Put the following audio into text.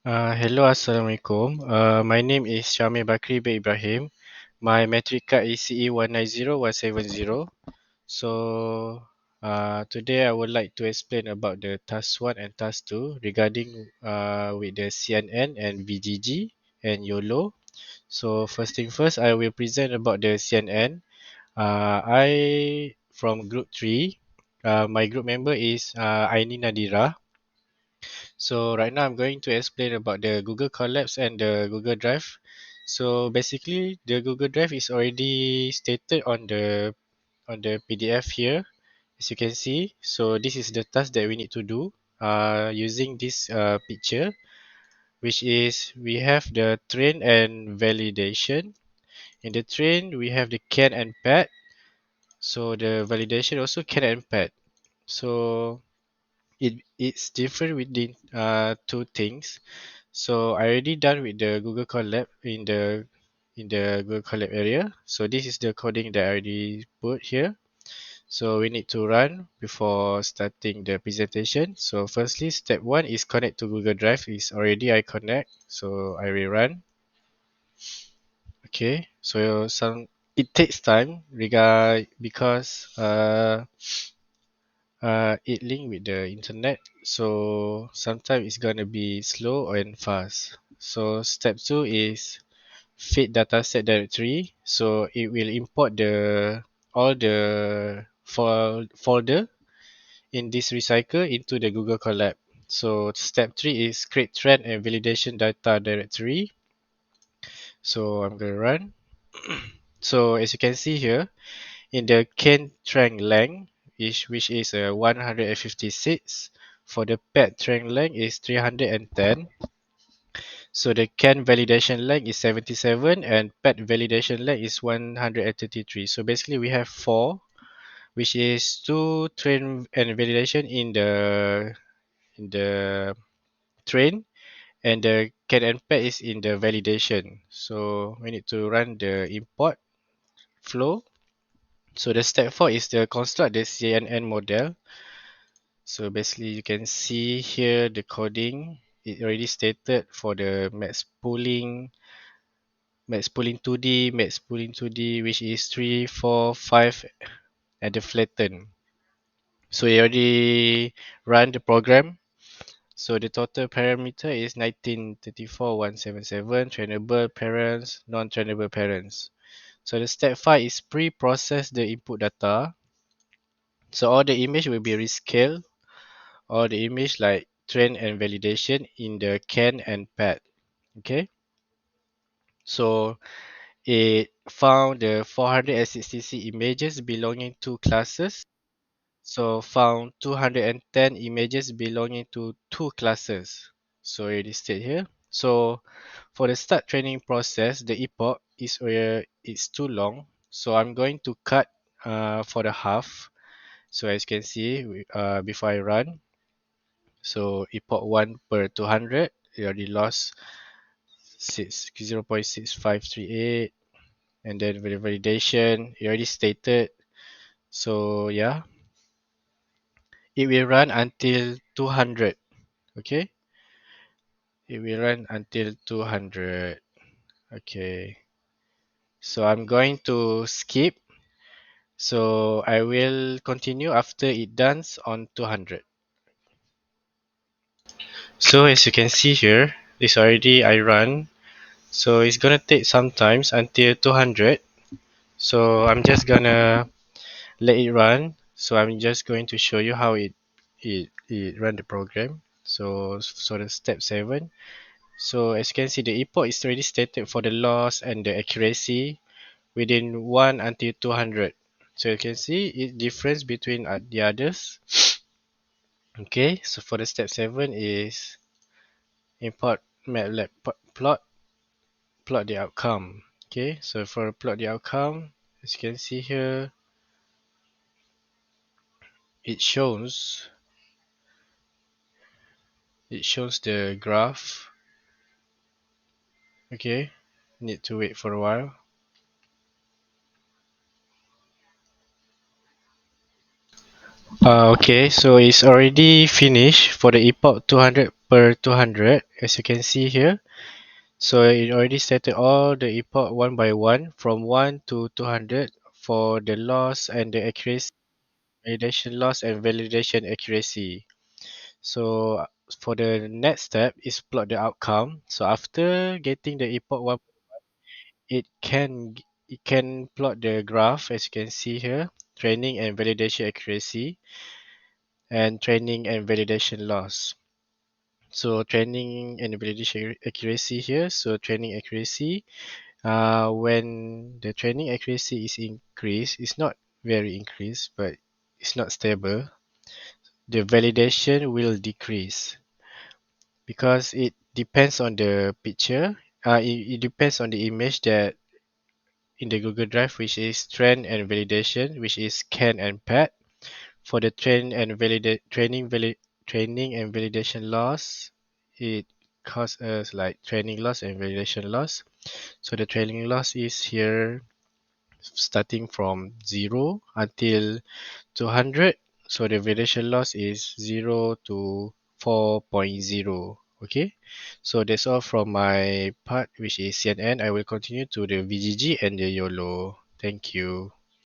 Hello, Assalamualaikum. My name is Syamil Bakri bin Ibrahim. My metric card is CE190170. So, today I would like to explain about the task 1 and task 2 regarding with the CNN and VGG and YOLO. So, first thing first, I will present about the CNN. I from group 3. My group member is Aini Nadira. So right now I'm going to explain about the Google Collapse and the Google Drive. So basically the Google Drive is already stated on the PDF here, as you can see. So this is the task that we need to do using this picture, which is we have the train and validation. In the train we have the can and pad. So the validation also can and pad. So it's different within two things. So I already done with the Google Colab in the Google Colab area. So this is the coding that I already put here. So we need to run before starting the presentation. So firstly, step one is connect to Google Drive. Is already I connect. So I will run. Okay. So some it takes time because it link with the internet, so sometimes it's gonna be slow and fast. So step two is feed dataset directory. So it will import the all the folder in this recycle into the Google Colab. So step three is create trend and validation data directory. So I'm gonna run. So as you can see here, in the can trend length, which is 156. For the pad trend length is 310. So the can validation length is 77 and pad validation length is 133. So basically we have four, which is two train and validation in the train, and the can and pad is in the validation. So we need to run the import flow. So the step 4 is the construct the CNN model. So basically you can see here the coding. It already stated for the max pooling 2D, max pooling 2D, which is 3, 4, 5 at the flatten. So you already run the program. So the total parameter is 1934177 trainable parents, non-trainable parents. So the step 5 is pre-process the input data. So all the image will be rescaled, all the image like train and validation in the can and pad. Okay. So it found the 466 images belonging to classes. So found 210 images belonging to two classes. So it is stated here. So for the start training process, the epoch is it's too long. So I'm going to cut for the half. So as you can see, before I run, so epoch 1 per 200, you already lost 0.6538, and then validation, you already stated. So yeah, it will run until 200. Okay, it will run until 200. Okay, so I'm going to skip. So I will continue after it done on 200. So as you can see here, this already I run. So it's gonna take some times until 200. So I'm just gonna let it run. So I'm just going to show you how it run the program. So the step 7. So as you can see, the epoch is already stated for the loss and the accuracy within 1 until 200. So you can see it difference between the others. Okay, so for the step 7 is import MATLAB plot the outcome. Okay, so for plot the outcome, as you can see here, it shows the graph. Okay, need to wait for a while. Okay, so it's already finished for the epoch 200 per 200, as you can see here. So it already settled all the epoch one by one from 1 to 200 for the loss and the accuracy, validation loss and validation accuracy. So for the next step is plot the outcome. So after getting the epoch one, it can plot the graph as you can see here, training and validation accuracy and training and validation loss. So training and validation accuracy here. So training accuracy, when the training accuracy is increased, it's not very increased, but it's not stable. The validation will decrease because it depends on the picture. It depends on the image that in the Google Drive, which is train and validation, which is CAN and PAT. For the training and validation loss, it causes us like training loss and validation loss. So the training loss is here starting from 0 until 200. So the validation loss is 0 to 4.0. Okay, so that's all from my part, which is CNN. I will continue to the VGG and the YOLO. Thank you.